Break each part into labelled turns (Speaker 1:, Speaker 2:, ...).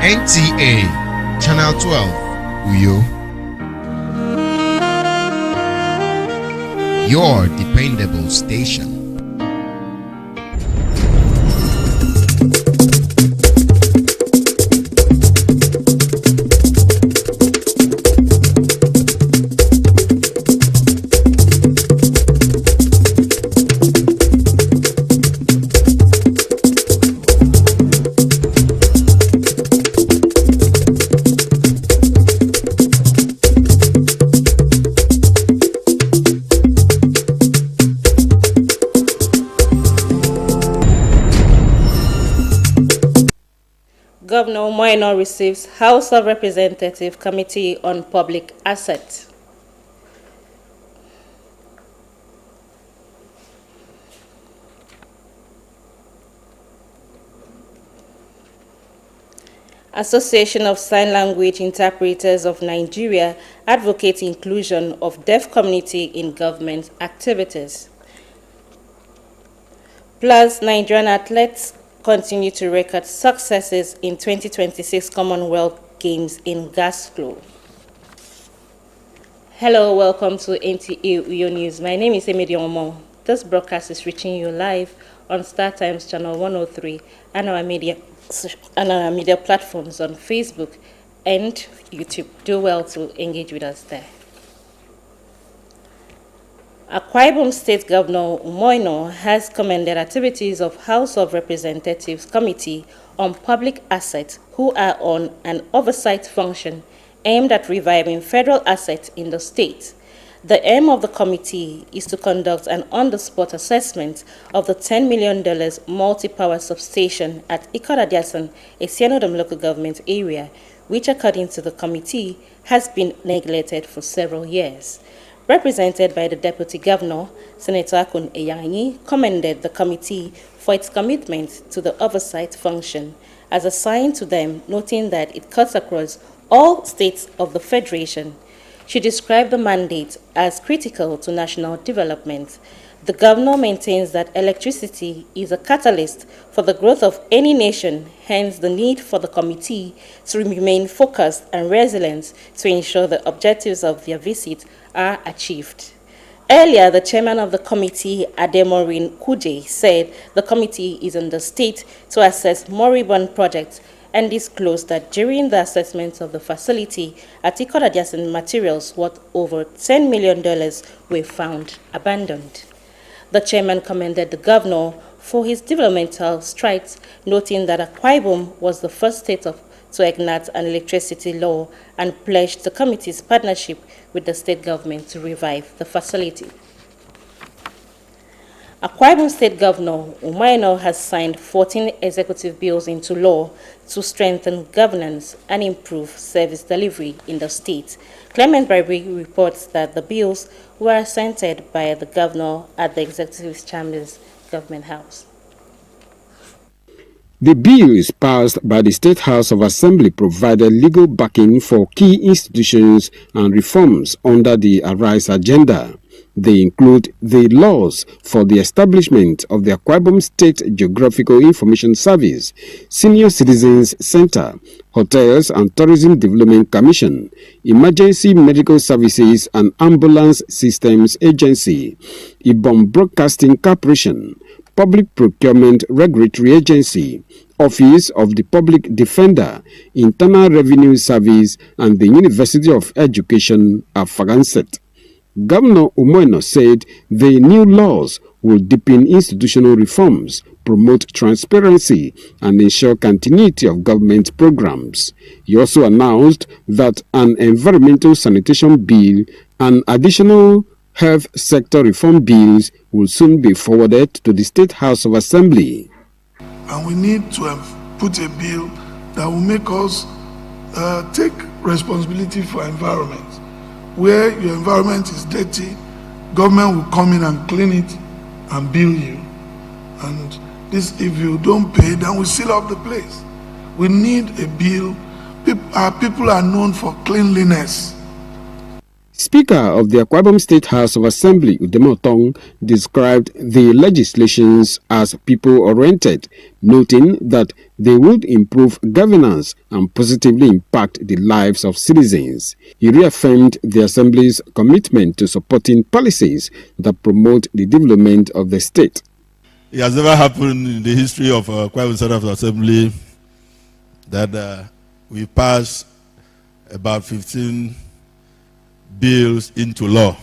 Speaker 1: NTA, Channel 12, Uyo. Your dependable station.
Speaker 2: Governor Umoino receives House of Representatives Committee on Public Assets. Association of Sign Language Interpreters of Nigeria advocates inclusion of deaf community in government activities. Plus, Nigerian athletes continue to record successes in 2026 Commonwealth Games in Glasgow. Hello, welcome to NTA Uyo News. My name is Emedi Omo. This broadcast is reaching you live on Star Times Channel 103 and our media platforms on Facebook and YouTube. Do well to engage with us there. Akwa Ibom State Governor Umoino has commended activities of House of Representatives Committee on Public Assets, who are on an oversight function aimed at reviving federal assets in the state. The aim of the committee is to conduct an on-the-spot assessment of the $10 million multi-power substation at Ikot-Adiasan, a Sianodom local government area, which according to the committee has been neglected for several years. Represented by the Deputy Governor, Senator Akun Eyanyi, commended the committee for its commitment to the oversight function as assigned to them, noting that it cuts across all states of the Federation. She described the mandate as critical to national development. The governor maintains that electricity is a catalyst for the growth of any nation, hence the need for the committee to remain focused and resilient to ensure the objectives of their visit are achieved. Earlier, the chairman of the committee, Ademorin Kuje, said the committee is in the state to assess moribund projects and disclosed that during the assessment of the facility at Ikot-Adiasan, materials worth over $10 million were found abandoned. The chairman commended the governor for his developmental strides, noting that Akwa Ibom was the first state to enact an electricity law and pledged the committee's partnership with the state government to revive the facility. Akwa Ibom State Governor Umoino has signed 14 executive bills into law to strengthen governance and improve service delivery in the state. Clement Barbary reports that the bills were assented by the governor at the Executive Chamber's Government House.
Speaker 3: The bill is passed by the State House of Assembly provided legal backing for key institutions and reforms under the Arise agenda. They include the laws for the establishment of the Akwa Ibom State Geographical Information Service, Senior Citizens Center, Hotels and Tourism Development Commission, Emergency Medical Services and Ambulance Systems Agency, Ibom Broadcasting Corporation, Public Procurement Regulatory Agency, Office of the Public Defender, Internal Revenue Service, and the University of Education at Faganset. Governor Umoino said the new laws will deepen institutional reforms, promote transparency, and ensure continuity of government programs. He also announced that an environmental sanitation bill and additional health sector reform bills will soon be forwarded to the State House of Assembly.
Speaker 4: And we need to put a bill that will make us take responsibility for environment. Where your environment is dirty, government will come in and clean it and bill you. And this, if you don't pay, then we seal up the place. We need a bill. Our people are known for cleanliness.
Speaker 3: Speaker of the Akwa Ibom State House of Assembly, Udemo Otong, described the legislations as people-oriented, noting that they would improve governance and positively impact the lives of citizens. He reaffirmed the Assembly's commitment to supporting policies that promote the development of the state.
Speaker 5: It has never happened in the history of Akwa Ibom State House of Assembly that we pass about 15 bills into law.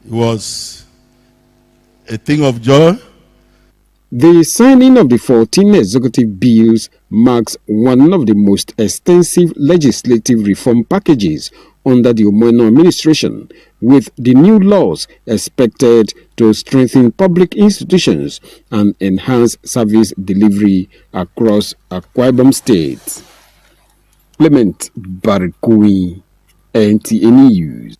Speaker 5: It was a thing of joy.
Speaker 3: The signing of the 14 executive bills marks one of the most extensive legislative reform packages under the Umoino administration, with the new laws expected to strengthen public institutions and enhance service delivery across Akwa Ibom State. Clement Barikui, NTA News.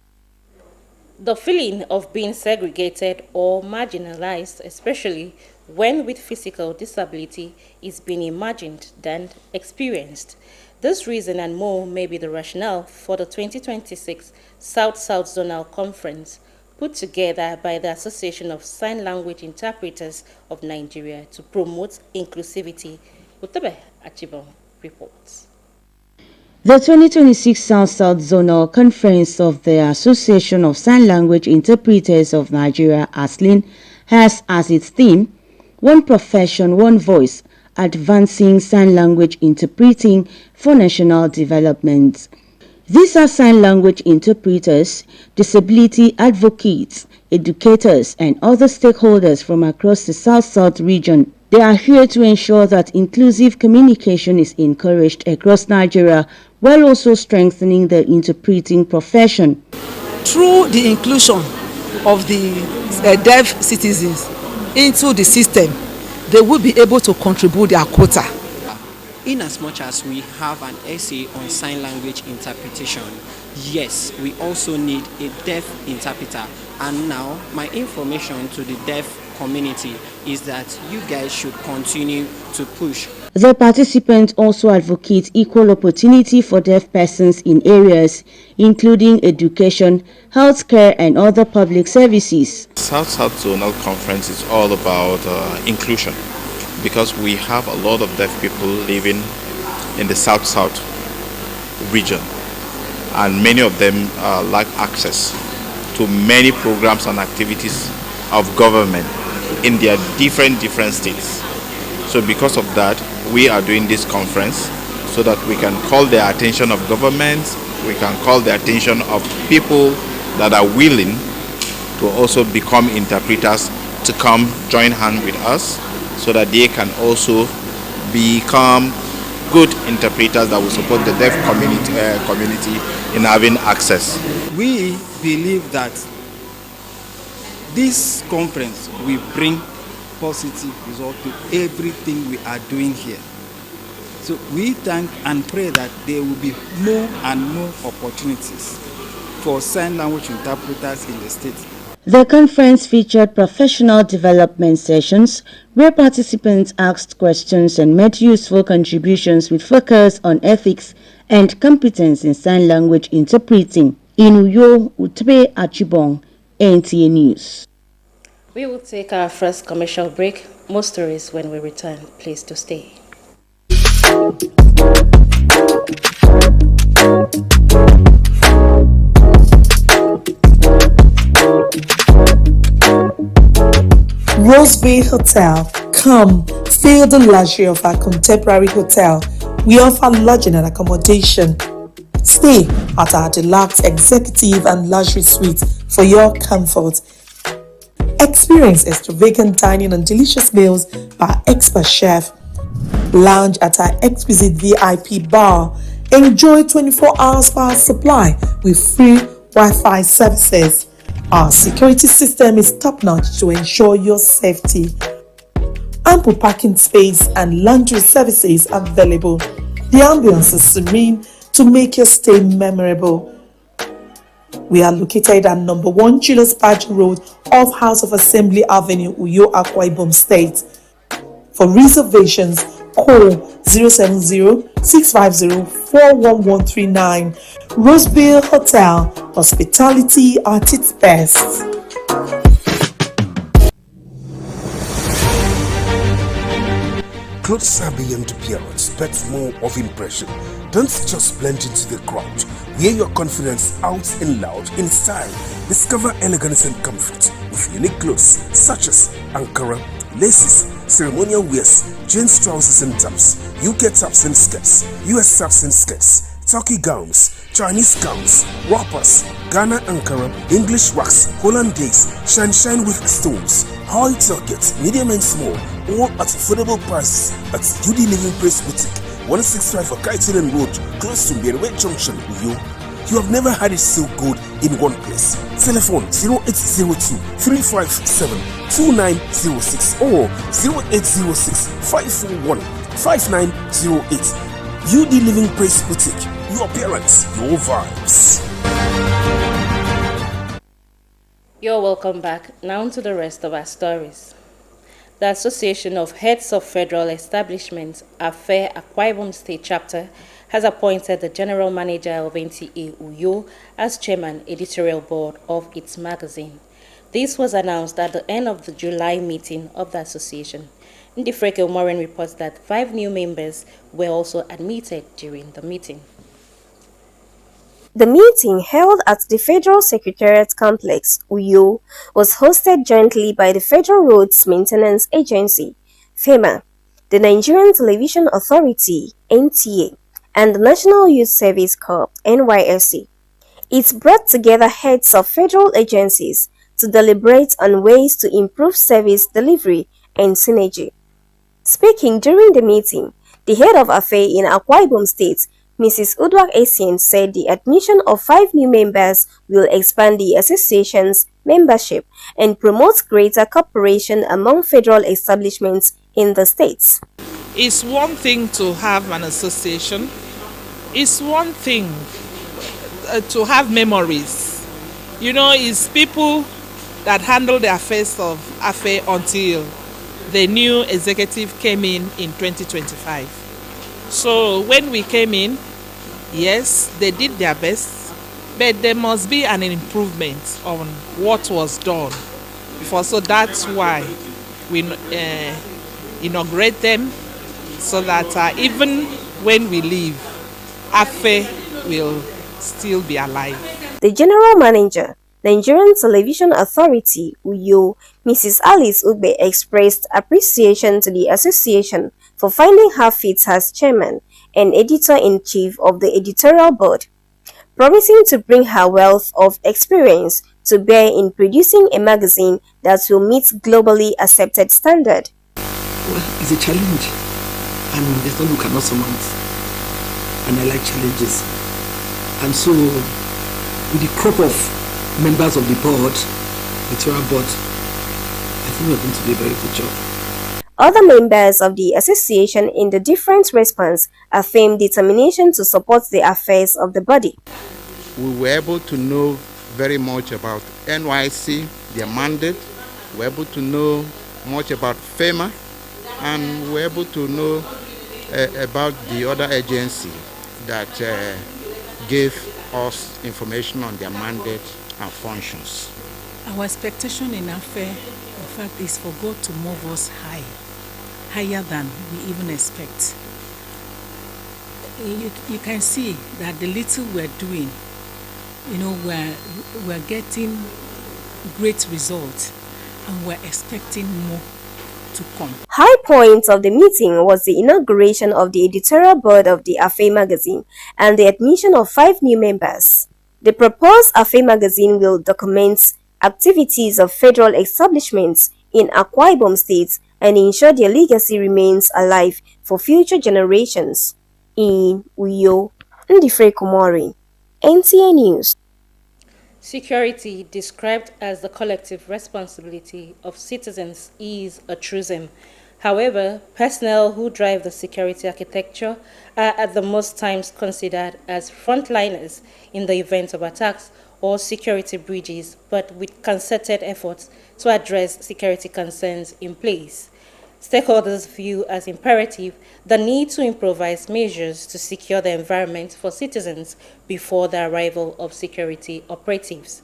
Speaker 2: The feeling of being segregated or marginalized, especially when with physical disability, is being imagined than experienced. This reason and more may be the rationale for the 2026 South-South Zonal Conference put together by the Association of Sign Language Interpreters of Nigeria to promote inclusivity. Utebe Achibong reports.
Speaker 6: The 2026 South-South Zonal Conference of the Association of Sign Language Interpreters of Nigeria, ASLIN, has as its theme, One Profession, One Voice, Advancing Sign Language Interpreting for National Development. These are sign language interpreters, disability advocates, educators, and other stakeholders from across the South-South region. They are here to ensure that inclusive communication is encouraged across Nigeria, while also strengthening the interpreting profession.
Speaker 7: Through the inclusion of the deaf citizens into the system, they will be able to contribute their quota.
Speaker 8: In as much as we have an essay on sign language interpretation, yes, we also need a deaf interpreter. And now my information to the deaf community is that you guys should continue to push.
Speaker 6: The participants also advocate equal opportunity for deaf persons in areas including education, healthcare, and other public services.
Speaker 9: South-South Zonal Conference is all about inclusion, because we have a lot of deaf people living in the South-South region, and many of them lack access to many programs and activities of government in their different states. So because of that, we are doing this conference so that we can call the attention of governments, we can call the attention of people that are willing to also become interpreters to come join hand with us, so that they can also become good interpreters that will support the deaf community in having access.
Speaker 10: We believe that this conference will bring positive result to everything we are doing here. So we thank and pray that there will be more and more opportunities for sign language interpreters in the state.
Speaker 6: The conference featured professional development sessions where participants asked questions and made useful contributions with focus on ethics and competence in sign language interpreting. In Uyo, Utebe Achibong, NTA News.
Speaker 2: We will take our first commercial break. More stories when we return. Please to stay.
Speaker 11: Rose Bay Hotel. Come, feel the luxury of our contemporary hotel. We offer lodging and accommodation. Stay at our deluxe executive and luxury suite for your comfort. Experience extravagant dining and delicious meals by expert chef. Lounge at our exquisite VIP bar. Enjoy 24 hours power supply with free Wi-Fi services. Our security system is top-notch to ensure your safety. Ample parking space and laundry services available. The ambience is serene to make your stay memorable. We are located at number 1 Julius Badger Road off House of Assembly Avenue, Uyo, Akwa Ibom State. For reservations, Call 070-650-41139. Roseville Hotel, hospitality at its best.
Speaker 12: Clothes are beyond appearance, but more of impression. Don't just blend into the crowd. Wear your confidence out and loud in style. Discover elegance and comfort with unique clothes such as Ankara, laces, ceremonial wears, jeans, trousers and tops, UK tops and skirts, US tops and skirts, Turkey gowns, Chinese gowns, wrappers, Ghana Ankara, English wax, Hollandaise, shine with stones, high target, medium and small, all at affordable prices at UD Living Place Boutique, 165 Akaitilen Road, close to Mberwe Junction, Uyo. You have never had it so good in one place. Telephone 0802 357 2906 or 0806 541 5908. UD Living Place Boutique. Your appearance, your vibes.
Speaker 2: You're welcome back. Now to the rest of our stories. The Association of Heads of Federal Establishments, AFE Akwa Ibom State Chapter, has appointed the General Manager of NTA Uyo as Chairman Editorial Board of its magazine. This was announced at the end of the July meeting of the association. Ndifreke Umoren reports that 5 new members were also admitted during the meeting.
Speaker 13: The meeting, held at the Federal Secretariat Complex, Uyo, was hosted jointly by the Federal Roads Maintenance Agency, FEMA, the Nigerian Television Authority, NTA, and the National Youth Service Corps, NYSC. It brought together heads of federal agencies to deliberate on ways to improve service delivery and synergy. Speaking during the meeting, the head of AFE in Akwa Ibom State, Mrs. Udwak Essien, said the admission of 5 new members will expand the association's membership and promote greater cooperation among federal establishments in the states.
Speaker 14: It's one thing to have an association. It's one thing to have memories. You know, it's people that handle the affairs of AFE until the new executive came in 2025. So when we came in, yes, they did their best, but there must be an improvement on what was done before. So that's why we inaugurate them, so that even when we leave, AFE will still be alive.
Speaker 13: The General Manager, Nigerian Television Authority, Uyo, Mrs. Alice Ugbe, expressed appreciation to the association for finding her fit as chairman and editor-in-chief of the editorial board, promising to bring her wealth of experience to bear in producing a magazine that will meet globally accepted standard.
Speaker 15: Well, it's a challenge, and there's no one who cannot surmount, and I like challenges. And so, with the crop of members of the board, editorial board, I think we're going to do a very good job.
Speaker 13: Other members of the association in the different response affirmed determination to support the affairs of the body.
Speaker 16: We were able to know very much about NYSC, their mandate. We were able to know much about FEMA, and we were able to know about the other agency that gave us information on their mandate and functions.
Speaker 17: Our expectation in AFE, in fact, is for God to move us higher than we even expect. You can see that the little we're doing, you know, we're getting great results, and we're expecting more to come.
Speaker 13: High point of the meeting was the inauguration of the editorial board of the AFE magazine and the admission of 5 new members. The proposed AFE magazine will document activities of federal establishments in Akwa Ibom State and ensure their legacy remains alive for future generations. In Uyo, Ndifreke Umoren, NTA News.
Speaker 2: Security, described as the collective responsibility of citizens, is a truism. However, personnel who drive the security architecture are at the most times considered as frontliners in the event of attacks or security breaches, but with concerted efforts to address security concerns in place. Stakeholders view as imperative the need to improvise measures to secure the environment for citizens before the arrival of security operatives.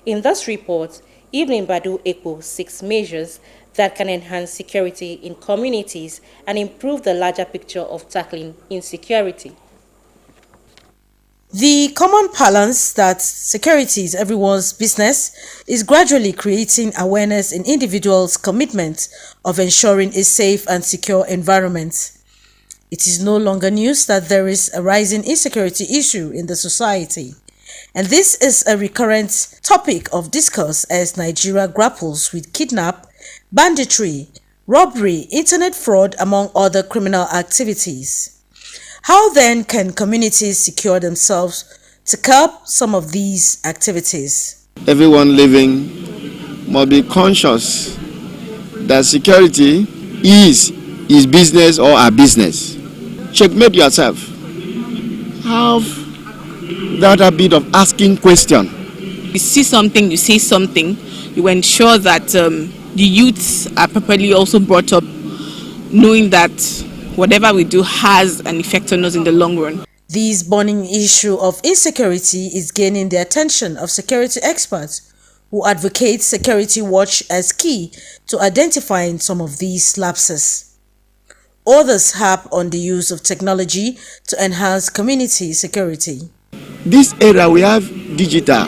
Speaker 2: In this report, Evelyn Badu Ekpo seeks measures that can enhance security in communities and improve the larger picture of tackling insecurity.
Speaker 18: The common parlance that security is everyone's business is gradually creating awareness in individuals' commitment of ensuring a safe and secure environment. It is no longer news that there is a rising insecurity issue in the society. And this is a recurrent topic of discourse as Nigeria grapples with kidnap, banditry, robbery, internet fraud, among other criminal activities. How then can communities secure themselves to curb some of these activities?
Speaker 19: Everyone living must be conscious that security is his business or our business. Checkmate yourself. Have that habit of asking questions.
Speaker 20: You see something, you say something, you ensure that the youths are properly also brought up, knowing that whatever we do has an effect on us in the long run.
Speaker 18: This burning issue of insecurity is gaining the attention of security experts who advocate security watch as key to identifying some of these lapses. Others harp on the use of technology to enhance community security.
Speaker 19: This era we have digital,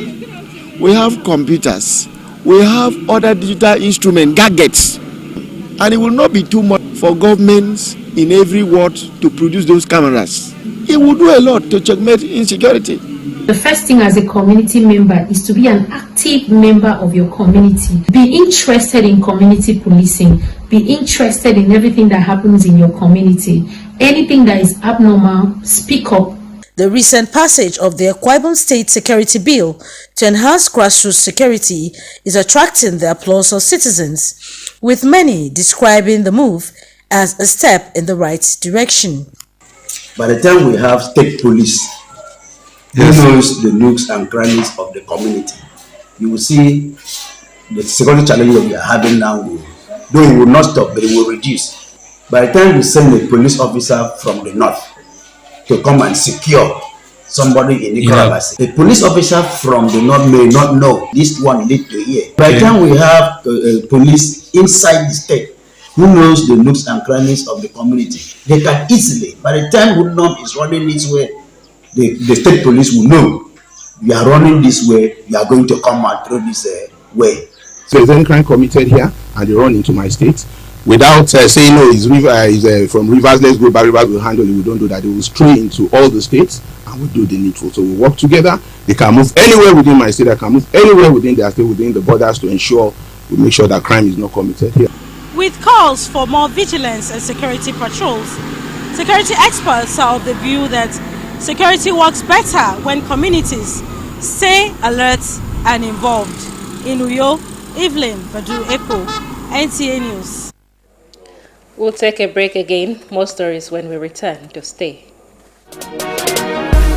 Speaker 19: we have computers, we have other digital instrument gadgets, and it will not be too much for governments in every ward to produce those cameras. It will do a lot to checkmate insecurity.
Speaker 21: The first thing as a community member is to be an active member of your community. Be interested in community policing. Be interested in everything that happens in your community. Anything that is abnormal, speak up.
Speaker 18: The recent passage of the Akwa Ibom State Security Bill to enhance grassroots security is attracting the applause of citizens, with many describing the move as a step in the right direction.
Speaker 22: By the time we have state police, who knows the nooks and crannies of the community, you will see the security challenges we are having now, though it will not stop, but it will reduce. By the time we send a police officer from the north to come and secure somebody in Nicaragua, a police officer from the north may not know this one need to hear. By the time we have police inside the state who knows the nooks and crannies of the community, they can easily, by the time Woodnorm is running this way, the state police will know we are running this way, we are going to come out through this way.
Speaker 23: So if any crime committed here and they run into my state, without saying no, it's from Rivers, let's go back, Rivers will handle it. We don't do that. They will stray into all the states and we do the needful. So we work together. They can move anywhere within my state. They can move anywhere within their state, within the borders, to ensure we make sure that crime is not committed here.
Speaker 18: With calls for more vigilance and security patrols, security experts are of the view that security works better when communities stay alert and involved. In Uyo, Evelyn Badu Ekpo, NTA News.
Speaker 2: We'll take a break again. More stories when we return. To stay.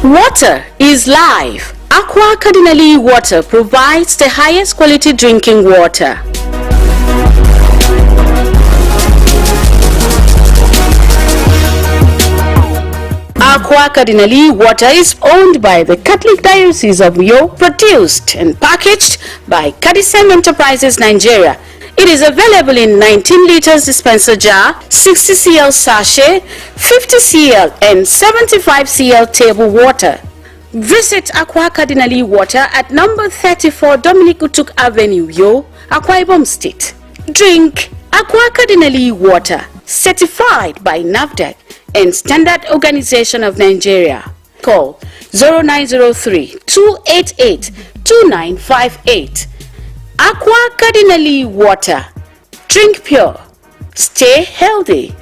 Speaker 24: Water is life. Aqua Cardinali Water provides the highest quality drinking water. Aqua Cardinali Water is owned by the Catholic Diocese of Uyo, produced and packaged by Cadisem Enterprises Nigeria. It is available in 19 liters dispenser jar, 60 cl sachet, 50 cl and 75 cl table water. Visit Aqua Cardinali Water at number 34 Dominic Utuk Avenue, Uyo, Akwa Ibom State. Drink Aqua Cardinali Water, certified by NAFDAC and Standard Organization of Nigeria. Call 0903-288-2958. Aqua Cardinali Water. Drink pure. Stay healthy.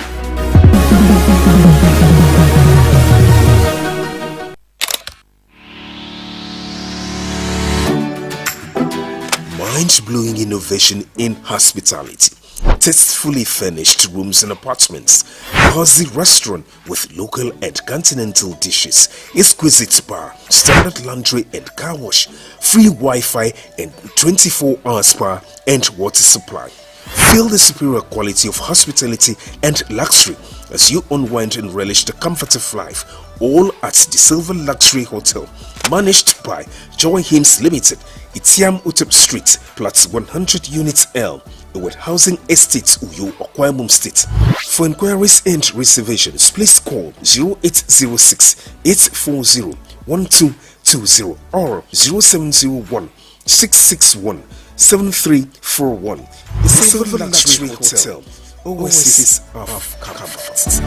Speaker 12: Mind-blowing innovation in hospitality. Tastefully furnished rooms and apartments, cozy restaurant with local and continental dishes, exquisite spa, standard laundry and car wash, free Wi-Fi and 24-hour spa and water supply. Feel the superior quality of hospitality and luxury as you unwind and relish the comfort of life, all at the Silver Luxury Hotel, managed by Joy Hymns Limited, Itiam Utep Street, Plots 100 Units L, with Housing Estates, Uyo, Okwamum State. For inquiries and reservations, please call 0806 840 1220 or 0701 661 7341. The Silver Luxury Hotel, oasis of comfort.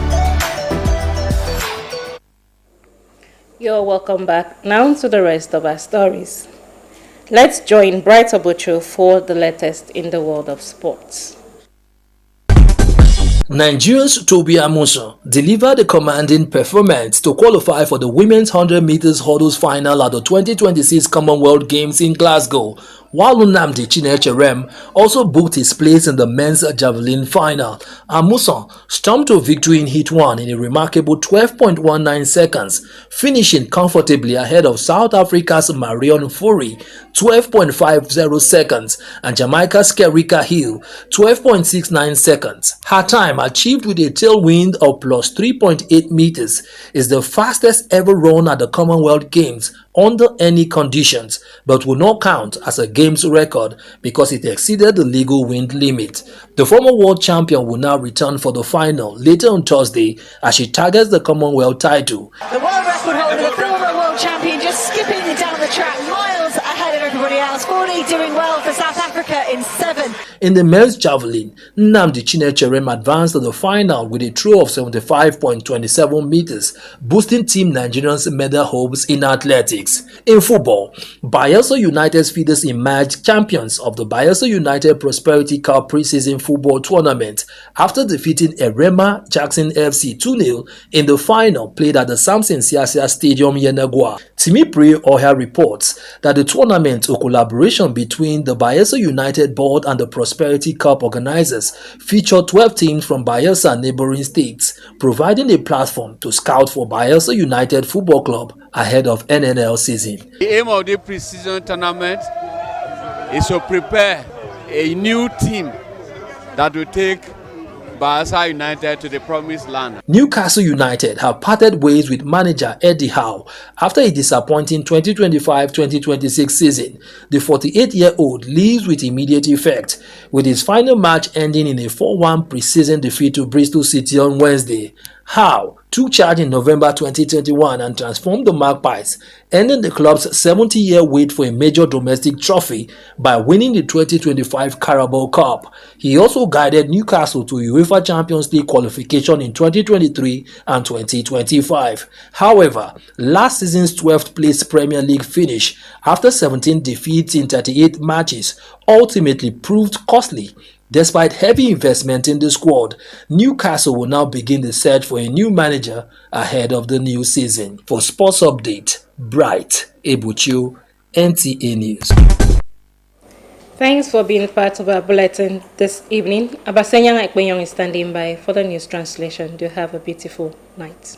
Speaker 2: You're welcome back. Now to the rest of our stories. Let's join Bright Obuchu for the latest in the world of sports.
Speaker 1: Nigeria's Tobi Amusan delivered a commanding performance to qualify for the women's 100 meters hurdles final at the 2026 Commonwealth Games in Glasgow, while Nnamdi Chinecherem also booked his place in the men's javelin final. Amusan stormed to victory in Heat 1 in a remarkable 12.19 seconds, finishing comfortably ahead of South Africa's Marion Fury 12.50 seconds and Jamaica's Kerika Hill 12.69 seconds. Her time, achieved with a tailwind of plus 3.8 meters, is the fastest ever run at the Commonwealth Games under any conditions, but will not count as a games record because it exceeded the legal wind limit. The former world champion will now return for the final later on Thursday as she targets the Commonwealth title.
Speaker 3: The world record holder, the former world champion, just skipping down the track, miles ahead of everybody else. 40 doing well for South Africa in 7.
Speaker 1: In the men's javelin, Nnamdi Chinecherem advanced to the final with a throw of 75.27 meters, boosting Team Nigeria's medal hopes in athletics. In football, Bayelsa United's Feeders emerged champions of the Bayelsa United Prosperity Cup preseason football tournament after defeating Erema Jackson FC 2-0 in the final played at the Samson Siasia Stadium, Yenagoa. Timipre Oha reports that the tournament, a collaboration between the Bayelsa United board and the Prosperity Cup organizers, featured 12 teams from Bayelsa and neighboring states, providing a platform to scout for Bayelsa United Football Club ahead of NNL season.
Speaker 4: The aim of the pre-season tournament is to prepare a new team that will take Bayelsa United to the promised land.
Speaker 1: Newcastle United have parted ways with manager Eddie Howe after a disappointing 2025-2026 season. The 48-year-old leaves with immediate effect, with his final match ending in a 4-1 pre-season defeat to Bristol City on Wednesday. Howe took charge in November 2021 and transformed the Magpies, ending the club's 70-year wait for a major domestic trophy by winning the 2025 Carabao Cup. He also guided Newcastle to UEFA Champions League qualification in 2023 and 2025. However, last season's 12th place Premier League finish after 17 defeats in 38 matches ultimately proved costly. Despite heavy investment in the squad, Newcastle will now begin the search for a new manager ahead of the new season. For Sports Update, Bright Ebuchu, NTA News.
Speaker 2: Thanks for being part of our bulletin this evening. Abasenyang Ekpenyong is standing by for the news translation. Do have a beautiful night.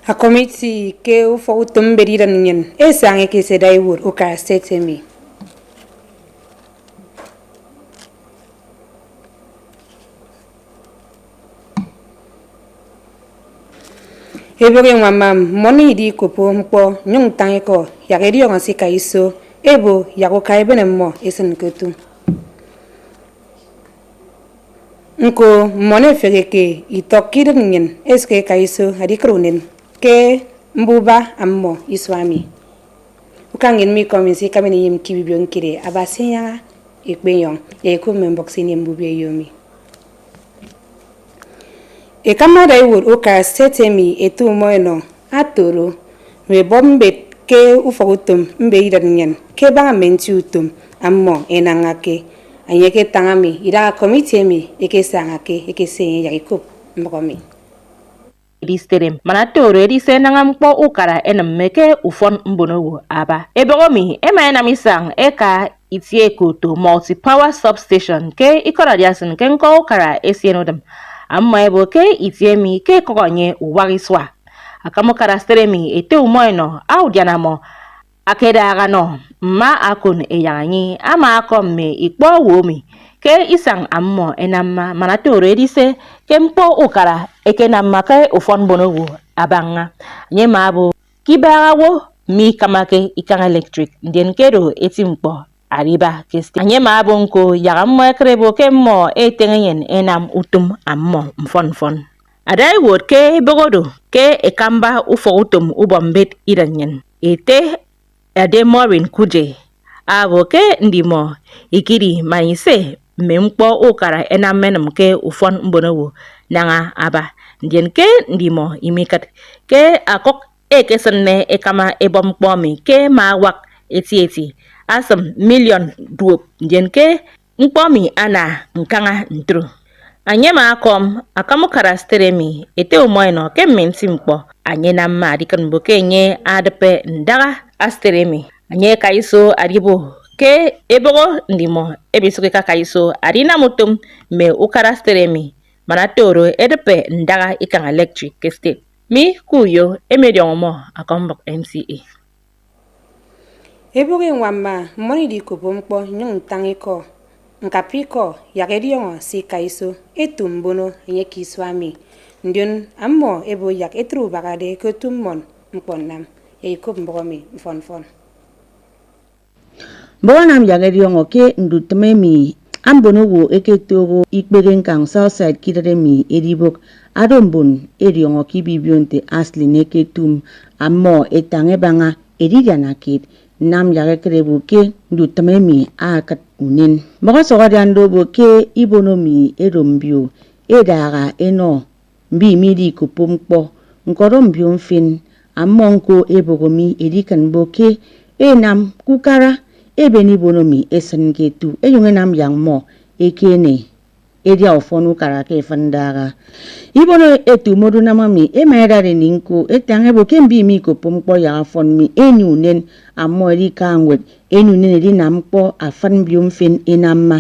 Speaker 5: A committee ke ufo utumberi nyen esange ke sedai wur uka setemi Eboge mama moni di kopo mpo nyung tangeko yagedi yonsi kaiso ebo yago kaibene mo esen ketu Nko mone fegeke itokir nyen eske kaiso hadikrunin ke mbuba ammo iswami ukangin mi komisi kameni yim kibibion kire abasenya ekbeyon eko memboxini mbube yomi e kamada iwur uka setemi etu moeno atoro we bombe ke ufogutum mbe idanyen ke ba menti utum ammo enangake anyeke tangami ida committee mi eke sangake eke se yakop mbomi
Speaker 2: Disterem manatoro edise nangampo ukara enemmeke ufon mbonowo aba ebegomi emayinamisang eka itie koto multi-power substation ke ikoradiasin ke nko ukara esienodem amma ebo ke itie mi ke kokonye uwagiswa akamokara steremi ete umoino audianamo akedagano ma akon eyanyi ama akomme ikpo womi ke isang ammo enamma manatoro edise ke mpo ukara ekenamma ke ufon bonowo abanga nye mabo kibarawo mi kamake ikang electric ndien kedo etimpo ariba kesti nye mabo nko yagammo ekrebo ke mo etengen enam utum ammo mfon adai word ke bogodo ke ekamba ufo utum ubombet idanyen ete ade morin kuje abo ke ndimo ikiri mayise mempo ukara enamenem ke ufon mbonowo nanga aba ndien ke ndimo imikat ke akok ekesenne ekama ebompomi ke mawak eti asam million duop ndien ke mpomi ana nkanga ntru anyema akom akamukara steremi ete umoino ke menti mpo anye na mma dikan boke nye adpe ndaga asteremi anye kaiso aribo ke ebogo ndimo ebisoke kaiso arina mutum me ukara steremi manatoro edpe ndaga ikang electric state mi kuyo emediomo akombok MCA
Speaker 5: eboge nwamma moni di kopompo nyung tangiko nkapiko yakediongo si kaiso etumbono nye kiswami ndion ammo ebo yak etru bagade ko tummon mponnam ekop mbogomi mfon
Speaker 6: Bonam yakediongo ke ndutmemi ambono wo eketogo ikpegen kang Southside kidremi edibok adombon ediongo kibibionte asli neketum ammo etange banga edidianakit nam yakekrebo ke ndutmemi akat unen baga sogadiando bo ke ibonomi edombio edaga eno mbi midi kupompo nkorombio mfin ammonko ebogomi edikan boke enam kukara ebeni bonomi esengetu eyungenam yangmo ekene edia ofonu karake fandaga ibono etu modu namami emaidare ninko etange bo kembi mi kupompo ya fonmi enyunen ammo edikangwet enyunen edinampo afan biomfin enamma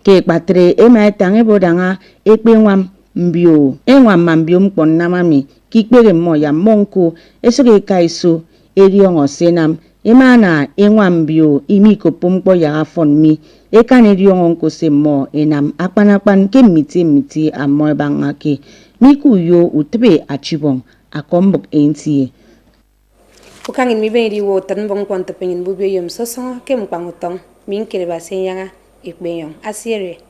Speaker 6: ke patre emaitange bodanga ekpenwam mbio enwam mambiom pon namami kikpere mo ya monko esoke kaiso eriongo senam emana enwam bio imiko pompo ya afon mi ekane riongo nko semo enam akpanapan ke miti amo bangake miku yo utbe achibong akombok entie
Speaker 5: ukangin mi beni wo tanbong kwanta pengin bubeyum sosongo ke mpangutong min kele basenya ikbeyon asire